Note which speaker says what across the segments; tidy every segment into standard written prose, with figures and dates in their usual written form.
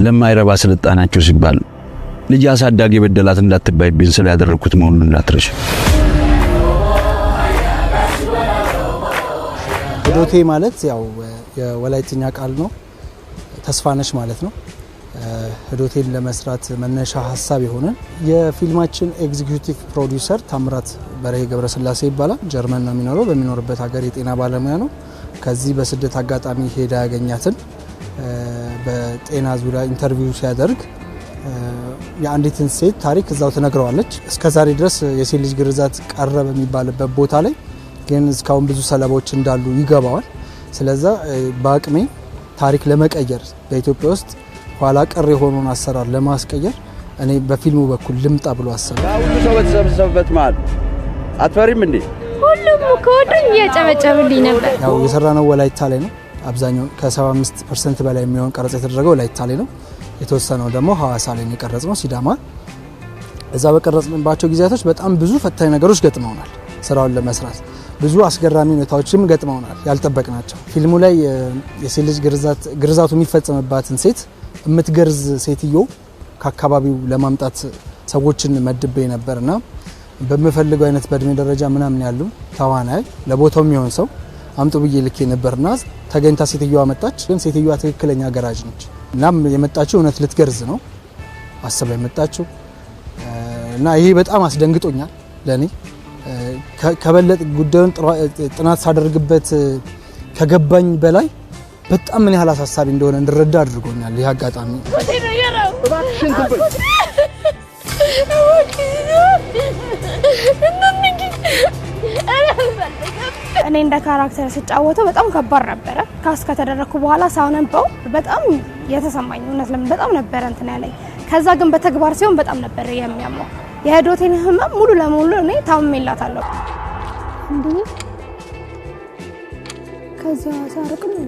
Speaker 1: ለማይረባ ስልጣናቸው ሲባል ልጅ አሳዳጊ በደላት እንዳትባይብኝ ስለያደረኩት መሆኑን እንዳትረሽ።
Speaker 2: ህዶቴ ማለት ያው የወላይትኛ ቃል ነው፣ ተስፋነሽ ማለት ነው። ህዶቴን ለመስራት መነሻ ሀሳብ የሆነ የፊልማችን ኤግዚኪዩቲቭ ፕሮዲዩሰር ታምራት በርሄ ገብረስላሴ ይባላል። ጀርመን ነው የሚኖረው። በሚኖርበት ሀገር የጤና ባለሙያ ነው። ከዚህ በስደት አጋጣሚ ሄዳ ያገኛትን በጤና ዙሪያ ኢንተርቪው ሲያደርግ የአንዲትን ሴት ታሪክ እዛው ትነግረዋለች። እስከዛሬ ድረስ የሴት ልጅ ግርዛት ቀረ በሚባልበት ቦታ ላይ ግን እስካሁን ብዙ ሰለባዎች እንዳሉ ይገባዋል። ስለዛ በአቅሜ ታሪክ ለመቀየር በኢትዮጵያ ውስጥ ኋላ ቀር የሆነውን አሰራር ለማስቀየር እኔ በፊልሙ በኩል ልምጣ ብሎ አሰበ።
Speaker 1: ሁሉ ሰው በተሰበሰበበት መሃል አትፈሪም እንዴ?
Speaker 3: ሁሉም ከወደኝ እያጨበጨብልኝ ነበር።
Speaker 2: ያው የሰራነው ወላይታ ላይ ነው። አብዛኛው ከ75% በላይ የሚሆን ቀረጻ የተደረገው ወላይታ ላይ ነው። የተወሰነው ደግሞ ሐዋሳ ላይ የቀረጽነው ሲዳማ። እዛ በቀረጽንባቸው ጊዜያቶች በጣም ብዙ ፈታኝ ነገሮች ገጥመውናል። ስራውን ለመስራት ብዙ አስገራሚ ሁኔታዎችም ገጥመውናል ያልጠበቅናቸው። ፊልሙ ላይ የሴት ልጅ ግርዛቱ የሚፈጸምባትን ሴት የምትገርዝ ሴትዮ ከአካባቢው ለማምጣት ሰዎችን መድቤ ነበርና በምፈልገው አይነት በእድሜ ደረጃ ምናምን ያሉ ተዋናይ ለቦታው የሚሆን ሰው አምጡ ብዬ ልኬ ነበርና ተገኝታ ሴትዮዋ መጣች። ግን ሴትዮዋ ትክክለኛ ገራጅ ነች። እናም የመጣችው እውነት ልትገርዝ ነው አስባ የመጣችው እና ይሄ በጣም አስደንግጦኛል ለኔ። ከበለጠ ጉዳዩን ጥናት ሳደርግበት ከገባኝ በላይ በጣም ምን ያህል አሳሳቢ እንደሆነ እንድረዳ አድርጎኛል ይህ አጋጣሚ።
Speaker 3: እኔ እንደ ካራክተር ስጫወተው በጣም ከባድ ነበረ። ካስ ከተደረኩ በኋላ ሳውነንበው በጣም የተሰማኝ እውነት ለምን በጣም ነበር እንትን ያለኝ። ከዛ ግን በተግባር ሲሆን በጣም ነበር የሚያመው። የህዶቴን ህመም ሙሉ ለሙሉ እኔ ታምሜላታለሁ። እንዴ ከዛ ሳርቅ ነው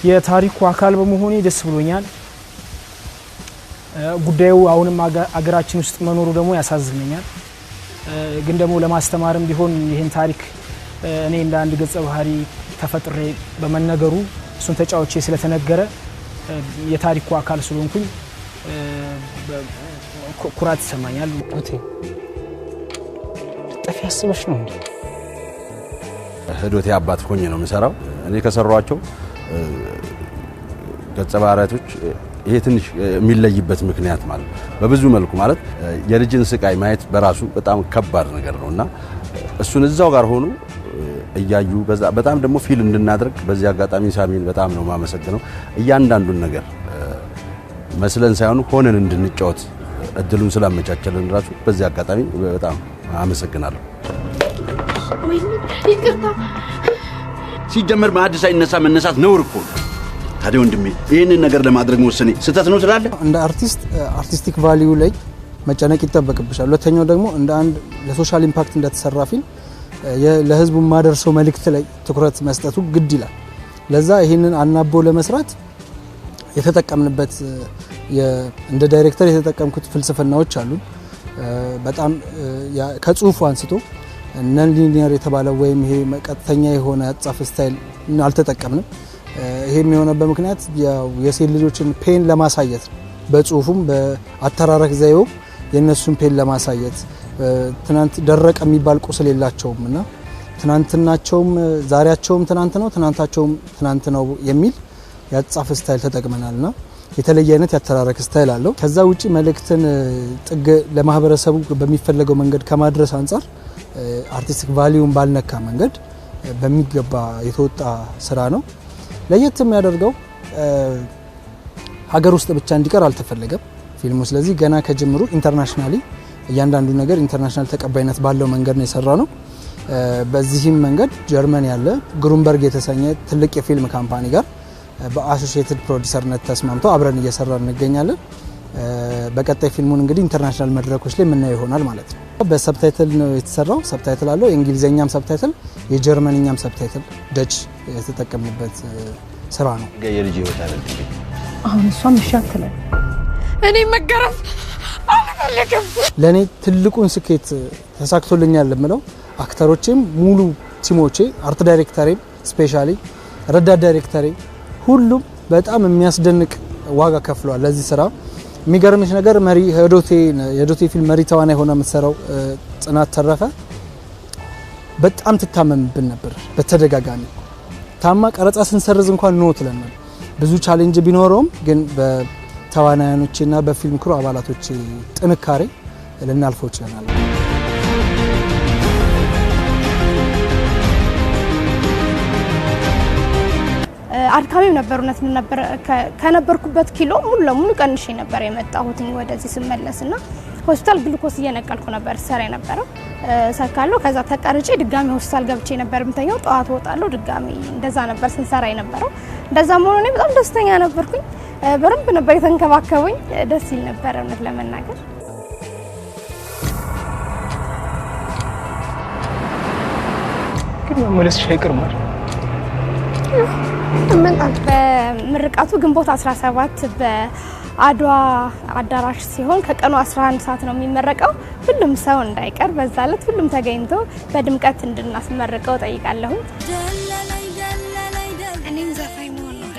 Speaker 4: የታሪኩ አካል በመሆኔ ደስ ብሎኛል። ጉዳዩ አሁንም አገራችን ውስጥ መኖሩ ደግሞ ያሳዝነኛል። ግን ደግሞ ለማስተማርም ቢሆን ይህን ታሪክ እኔ እንደ አንድ ገጸ ባህሪ ተፈጥሬ በመነገሩ እሱን ተጫውቼ ስለተነገረ የታሪኩ አካል ስለሆንኩኝ ኩራት ይሰማኛል።
Speaker 2: ኦቴ ጠፊ አስበሽ ነው እንዴ?
Speaker 1: ህዶቴ አባት ሆኜ ነው የምሰራው። እኔ ከሰሯቸው ገጸ ባህሪያቶች ይሄ ትንሽ የሚለይበት ምክንያት ማለት በብዙ መልኩ ማለት የልጅን ስቃይ ማየት በራሱ በጣም ከባድ ነገር ነውና እሱን እዛው ጋር ሆኖ እያዩ በጣም ደግሞ ፊል እንድናደርግ በዚህ አጋጣሚ ሳሚን በጣም ነው ማመሰግነው። እያንዳንዱን ነገር መስለን ሳይሆን ሆነን እንድንጫወት እድሉን ስላመቻቸልን ራሱ በዚህ አጋጣሚ በጣም አመሰግናለሁ።
Speaker 3: ይቅርታ
Speaker 1: ሲጀመር ማዕድ ሳይነሳ መነሳት ነውር እኮ ነው። ታዲያ ወንድሜ ይሄንን ነገር ለማድረግ መወሰኔ ስህተት ነው ትላለህ?
Speaker 2: እንደ አርቲስት አርቲስቲክ ቫልዩ ላይ መጨነቅ ይጠበቅብሻል። ሁለተኛው ደግሞ እንደ አንድ ለሶሻል ኢምፓክት እንደተሰራ ፊልም ለህዝቡ ማደርሰው መልእክት ላይ ትኩረት መስጠቱ ግድ ይላል። ለዛ ይሄንን አናቦ ለመስራት የተጠቀምንበት እንደ ዳይሬክተር የተጠቀምኩት ፍልስፍናዎች አሉ። በጣም ከጽሁፉ አንስቶ ነን ሊኒየር የተባለው ወይም ይሄ ቀጥተኛ የሆነ አጻፍ ስታይል አልተጠቀምንም። ይሄ የሚሆነበት ምክንያት የሴት ልጆችን ፔን ለማሳየት ነው። በጽሁፉም በአተራረክ ዘይቤው የነሱን ፔን ለማሳየት ትናንት ደረቀ የሚባል ቁስል የላቸውም እና ትናንትናቸውም ዛሬያቸውም ትናንት ነው ትናንታቸውም ትናንት ነው የሚል ያጻፍ ስታይል ተጠቅመናልና የተለየ አይነት ያተራረክ ስታይል አለው። ከዛ ውጪ መልእክትን ጥግ ለማህበረሰቡ በሚፈለገው መንገድ ከማድረስ አንፃር አርቲስቲክ ቫልዩን ባልነካ መንገድ በሚገባ የተወጣ ስራ ነው። ለየት የሚያደርገው ሀገር ውስጥ ብቻ እንዲቀር አልተፈለገም ፊልሙ። ስለዚህ ገና ከጅምሩ ኢንተርናሽናሊ እያንዳንዱ ነገር ኢንተርናሽናል ተቀባይነት ባለው መንገድ ነው የሰራ ነው። በዚህም መንገድ ጀርመን ያለ ግሩምበርግ የተሰኘ ትልቅ የፊልም ካምፓኒ ጋር በአሶሺየትድ ፕሮዲዩሰርነት ተስማምተው አብረን እየሰራን እንገኛለን። በቀጣይ ፊልሙን እንግዲህ ኢንተርናሽናል መድረኮች ላይ የምናየው ይሆናል ማለት ነው። በሰብታይትል ነው የተሰራው። ሰብታይትል አለው፣ የእንግሊዘኛም ሰብታይትል የጀርመንኛም ሰብታይትል ደች የተጠቀምንበት ስራ ነው።
Speaker 1: የልጅ ህይወት አይደል?
Speaker 3: አሁን እሷም ይሻክላል። እኔ መገረፍ አልፈልግም።
Speaker 2: ለኔ ትልቁን ስኬት ተሳክቶልኛል የምለው አክተሮቼም ሙሉ ቲሞቼ፣ አርት ዳይሬክተሬም ስፔሻሊ ረዳት ዳይሬክተሬ ሁሉም በጣም የሚያስደንቅ ዋጋ ከፍሏል ለዚህ ስራ። የሚገርምሽ ነገር መሪ የዶቴ ፊልም መሪ ተዋናይ ሆና የምትሰራው ጽናት ተረፈ በጣም ትታመምብን ነበር። በተደጋጋሚ ታማ ቀረጻ ስንሰርዝ እንኳን ኖ ትለን ነበር። ብዙ ቻሌንጅ ቢኖረውም ግን በተዋናያኖችና በፊልም ክሩ አባላቶች ጥንካሬ ልናልፈው ችለናል።
Speaker 3: አድካሚም ነበር እውነት ነበር። ከነበርኩበት ኪሎ ሙሉ ለሙሉ ቀንሼ ነበር የመጣሁት ወደዚህ ስመለስና ሆስፒታል ግሉኮስ እየነቀልኩ ነበር ሰራ የነበረው ሰካለው። ከዛ ተቀርጬ ድጋሚ ሆስፒታል ገብቼ ነበር ምተኛው። ጠዋት ወጣለሁ ድጋሚ እንደዛ ነበር ስንሰራ የነበረው። እንደዛ መሆኑ እኔ በጣም ደስተኛ ነበርኩኝ። በረንብ ነበር የተንከባከቡኝ። ደስ ይል ነበር እውነት ለመናገር።
Speaker 4: ግን መመለስሽ አይቀርም አይደል?
Speaker 3: በምርቃቱ ግንቦት 17 በአድዋ አዳራሽ ሲሆን ከቀኑ 11 ሰዓት ነው የሚመረቀው። ሁሉም ሰው እንዳይቀር በዛ ዕለት ሁሉም ተገኝቶ በድምቀት እንድናስመርቀው ጠይቃለሁ።
Speaker 5: እኔም ዘፋኝ መሆን ነው።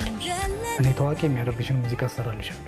Speaker 4: እኔ ታዋቂ የሚያደርግሽን ሙዚቃ ሰራልሻለሁ።